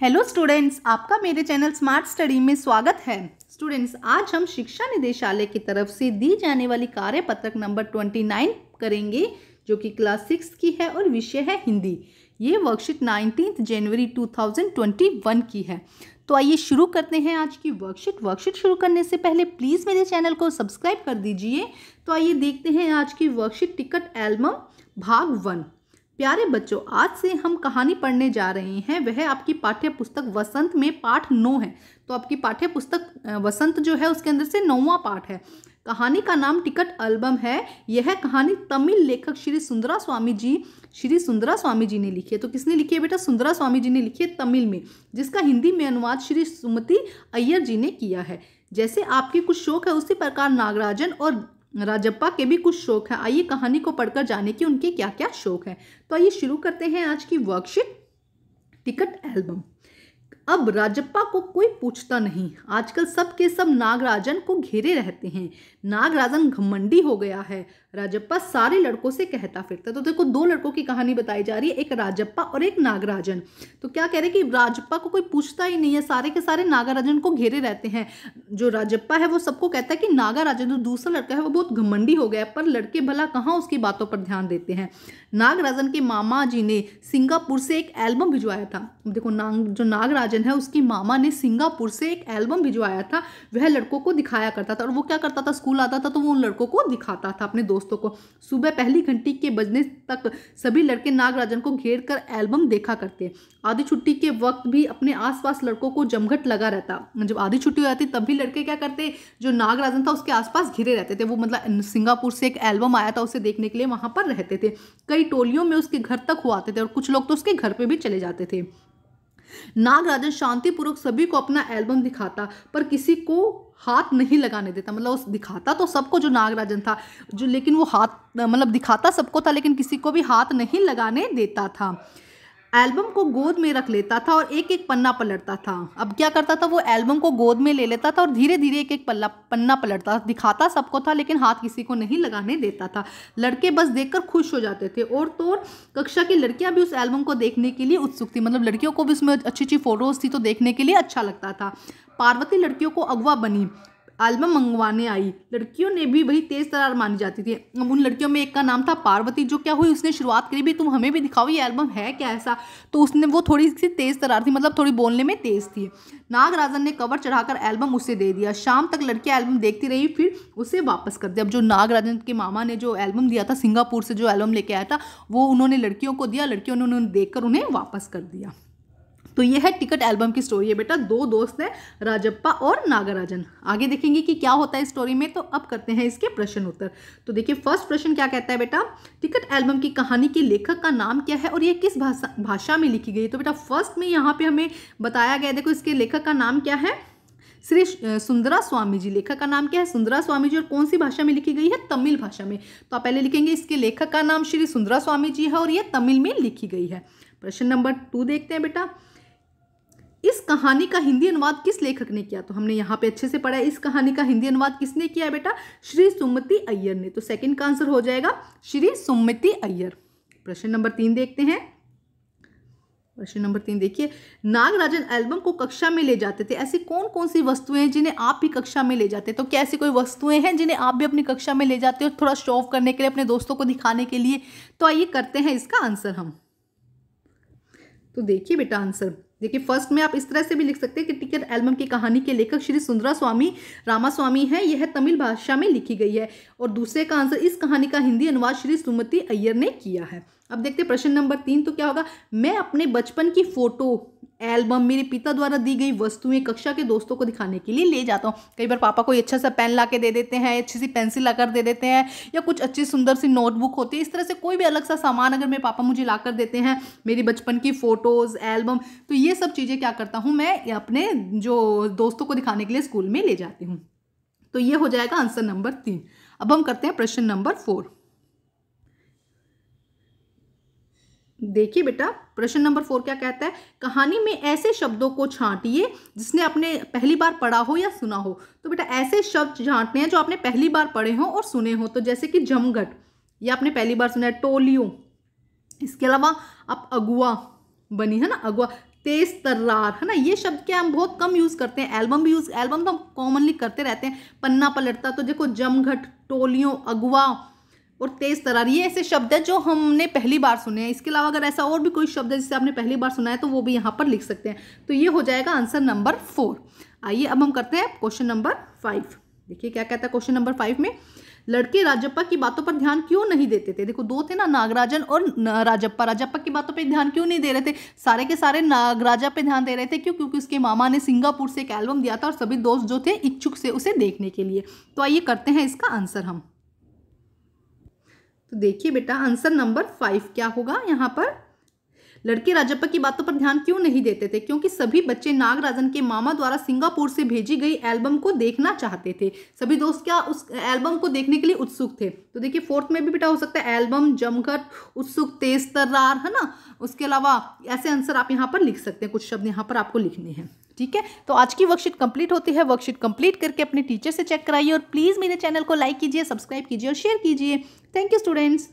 Hello students, आपका मेरे channel smart study में स्वागत है। स्टूडेंट्स, आज हम शिक्षा निदेशालय की तरफ से दी जाने वाली कार्यपत्रक नंबर 29 करेंगे, जो कि क्लास 6 की है और विषय है हिंदी। ये वर्कशीट 19 जनवरी 2021 की है। तो आइए शुरू करते हैं आज की वर्कशीट शुरू करने से पहले प्लीज़ मेरे चैनल को सब्सक्राइब कर दीजिए। तो आइए देखते हैं आज की वर्कशीट टिकट एल्बम भाग 1। प्यारे बच्चों, आज से हम कहानी पढ़ने जा रहे हैं। वह आपकी पाठ्य पुस्तक वसंत में पाठ 9 है। तो आपकी पाठ्य पुस्तक वसंत जो है उसके अंदर से 9वां पाठ है। कहानी का नाम टिकट एल्बम है। यह कहानी तमिल लेखक श्री सुंदरा स्वामी जी ने लिखी है। तो किसने लिखी है बेटा? सुंदरा स्वामी जी ने लिखी है तमिल में, जिसका हिंदी में अनुवाद श्री सुमति अय्यर जी ने किया है। जैसे आपके कुछ शौक है उसी प्रकार नागराजन और राजप्पा के भी कुछ शौक है। आइए कहानी को पढ़कर जाने कि उनके क्या क्या शौक है। तो आइए शुरू करते हैं आज की वर्कशीट टिकट एल्बम। अब राजप्पा को कोई पूछता नहीं। आजकल सब के सब नागराजन को घेरे रहते हैं। नागराजन घमंडी हो गया है। राजप्पा सारे लड़कों से कहता फिरता। तो देखो, 2 लड़कों की कहानी बताई जा रही है, एक राजप्पा और एक नागराजन। तो क्या कह रहे हैं कि राजप्पा को कोई पूछता ही नहीं है, सारे के सारे नागराजन को घेरे रहते हैं। जो राजप्पा है वो सबको कहता है कि नागराजन जो दूसरा लड़का है वो बहुत घमंडी हो गया, पर लड़के भला कहाँ उसकी बातों पर ध्यान देते हैं। नागराजन के मामा जी ने सिंगापुर से एक एल्बम भिजवाया था। देखो, जो नागराजन है उसकी मामा ने सिंगापुर से एक एल्बम भिजवाया था। वह लड़कों को दिखाया करता था और वो क्या करता था, स्कूल आता था तो वो उन लड़कों को दिखाता था अपने दोस्तों को। सुबह पहली घंटी के बजने तक सभी लड़के नागराजन को घेर कर एल्बम देखा करते। आधी छुट्टी के वक्त भी अपने आसपास लड़कों को जमघट लगा रहता। जब आधी छुट्टी हो जाती तब भी लड़के क्या करते, जो नागराजन था उसके आसपास घिरे रहते थे। वो मतलब सिंगापुर से एक एल्बम आया था उसे देखने के लिए वहां पर रहते थे। कई टोलियों में उसके घर तक हुआ आते थे और कुछ लोग तो उसके घर पे भी चले जाते थे। नागराजन शांतिपूर्वक सभी को अपना एल्बम दिखाता, पर किसी को हाथ नहीं लगाने देता। मतलब उस दिखाता तो सबको जो नागराजन था, जो लेकिन वो हाथ मतलब दिखाता सबको था, लेकिन किसी को भी हाथ नहीं लगाने देता था। एल्बम को गोद में रख लेता था और एक एक पन्ना पलटता था। अब क्या करता था, वो एल्बम को गोद में ले लेता था और धीरे धीरे एक एक पन्ना पलटता था। दिखाता सबको था लेकिन हाथ किसी को नहीं लगाने देता था। लड़के बस देखकर खुश हो जाते थे। और तो और कक्षा की लड़कियां भी उस एल्बम को देखने के लिए उत्सुक थी। मतलब लड़कियों को भी उसमें अच्छी अच्छी फोटोज थी तो देखने के लिए अच्छा लगता था। पार्वती लड़कियों को अगवा बनी, एल्बम मंगवाने आई। लड़कियों ने भी वही तेज तरार मानी जाती थी। उन लड़कियों में एक का नाम था पार्वती। जो क्या हुई, उसने शुरुआत करी, भी तुम हमें भी दिखाओ ये एल्बम है क्या ऐसा। तो उसने, वो थोड़ी सी तेज तरार थी, मतलब थोड़ी बोलने में तेज थी। नागराजन ने कवर चढ़ाकर एल्बम उसे दे दिया। शाम तक लड़कियां एल्बम देखती रही, फिर उसे वापस कर दिया। अब जो नागराजन के मामा ने जो एल्बम दिया था, सिंगापुर से जो एल्बम लेके आया था, वो उन्होंने लड़कियों को दिया। लड़कियों ने उन्हें देखकर उन्हें वापस कर दिया। तो ये है टिकट एल्बम की स्टोरी है बेटा। 2 दोस्त हैं, राजप्पा और नागराजन। आगे देखेंगे कि क्या होता है स्टोरी में। तो अब करते हैं इसके प्रश्न उत्तर। तो देखिए, फर्स्ट प्रश्न क्या कहता है बेटा, टिकट एल्बम की कहानी के लेखक का नाम क्या है और ये किस भाषा में लिखी गई। तो बेटा फर्स्ट में यहाँ पे हमें बताया गया, देखो इसके लेखक का नाम क्या है, श्री सुंदरा स्वामी जी। लेखक का नाम क्या है, सुंदरा स्वामी जी। और कौन सी भाषा में लिखी गई है, तमिल भाषा में। तो आप पहले लिखेंगे इसके लेखक का नाम श्री सुंदरा स्वामी जी है और ये तमिल में लिखी गई है। प्रश्न नंबर 2 देखते हैं बेटा, इस कहानी का हिंदी अनुवाद किस लेखक ने किया। तो हमने यहाँ पे अच्छे से पढ़ा है, इस कहानी का हिंदी अनुवाद किसने किया है बेटा, श्री सुमति अय्यर ने। तो सेकंड का आंसर हो जाएगा श्री सुमति अय्यर। प्रश्न नंबर 3 देखते हैं। प्रश्न नंबर 3 देखिए, नागराजन एल्बम को कक्षा में ले जाते थे। ऐसी कौन कौन सी वस्तुएं हैं जिन्हें आप भी कक्षा में ले जाते हैं। तो क्या ऐसी कोई वस्तुएं हैं जिन्हें आप भी अपनी कक्षा में ले जाते हो, थोड़ा शो ऑफ करने के लिए, अपने दोस्तों को दिखाने के लिए। तो आइए करते हैं इसका आंसर हम। तो देखिए बेटा आंसर, देखिए फर्स्ट में आप इस तरह से भी लिख सकते हैं कि टिकट एल्बम की कहानी के लेखक श्री सुंदरा स्वामी रामास्वामी है। यह तमिल भाषा में लिखी गई है। और दूसरे का आंसर, इस कहानी का हिंदी अनुवाद श्री सुमति अय्यर ने किया है। अब देखते हैं प्रश्न नंबर 3। तो क्या होगा, मैं अपने बचपन की फोटो एल्बम मेरे पिता द्वारा दी गई वस्तुएं कक्षा के दोस्तों को दिखाने के लिए ले जाता हूँ। कई बार पापा कोई अच्छा सा पेन ला के दे देते हैं, अच्छी सी पेंसिल ला कर दे देते हैं, या कुछ अच्छी सुंदर सी नोटबुक होती है। इस तरह से कोई भी अलग सा सामान अगर मेरे पापा मुझे ला कर देते हैं, मेरी बचपन की फोटोज, एल्बम, तो ये सब चीज़ें क्या करता हूँ, मैं अपने जो दोस्तों को दिखाने के लिए स्कूल में ले जाती हूँ। तो ये हो जाएगा आंसर नंबर 3। अब हम करते हैं प्रश्न नंबर 4। देखिए बेटा, प्रश्न नंबर 4 क्या कहता है, कहानी में ऐसे शब्दों को छांटिए जिसने आपने पहली बार पढ़ा हो या सुना हो। तो बेटा ऐसे शब्द छांटने हैं जो आपने पहली बार पढ़े हो और सुने हो। तो जैसे कि जमघट, ये आपने पहली बार सुना है। टोलियों, इसके अलावा आप अगुआ बनी है ना, अगुआ। तेज तर्रार, है ना। ये शब्द क्या हम बहुत कम यूज करते हैं, एल्बम भी यूज, एल्बम तो हम कॉमनली करते रहते हैं। पन्ना पलटता, तो देखो जमघट, टोलियों, अगवा और तेज तर्रार, ये ऐसे शब्द है जो हमने पहली बार सुने हैं। इसके अलावा अगर ऐसा और भी कोई शब्द है जिसे आपने पहली बार सुना है तो वो भी यहाँ पर लिख सकते हैं। तो ये हो जाएगा आंसर नंबर 4। आइए अब हम करते हैं क्वेश्चन नंबर 5। देखिए क्या कहता है क्वेश्चन नंबर 5 में, लड़के राजप्पा की बातों पर ध्यान क्यों नहीं देते थे। देखो दो थे ना, नागराजन और राजप्पा। राजप्पा की बातों पे ध्यान क्यों नहीं दे रहे थे, सारे के सारे नागराजा पे ध्यान दे रहे थे। क्यों? क्योंकि उसके मामा ने सिंगापुर से एक एल्बम दिया था और सभी दोस्त जो थे इच्छुक से उसे देखने के लिए। तो आइए करते हैं इसका आंसर हम। तो देखिए बेटा आंसर नंबर 5 क्या होगा यहाँ पर, लड़के राजप्पा की बातों पर ध्यान क्यों नहीं देते थे, क्योंकि सभी बच्चे नागराजन के मामा द्वारा सिंगापुर से भेजी गई एल्बम को देखना चाहते थे। सभी दोस्त क्या उस एल्बम को देखने के लिए उत्सुक थे। तो देखिए फोर्थ में भी बेटा हो सकता है एल्बम, जमघट, उत्सुक, तेज तर्रार, है ना। उसके अलावा ऐसे आंसर आप यहाँ पर लिख सकते हैं, कुछ शब्द यहाँ पर आपको लिखने हैं। ठीक है, तो आज की वर्कशीट कंप्लीट होती है। वर्कशीट कंप्लीट करके अपने टीचर से चेक कराइए और प्लीज़ मेरे चैनल को लाइक कीजिए, सब्सक्राइब कीजिए और शेयर कीजिए। Thank you students.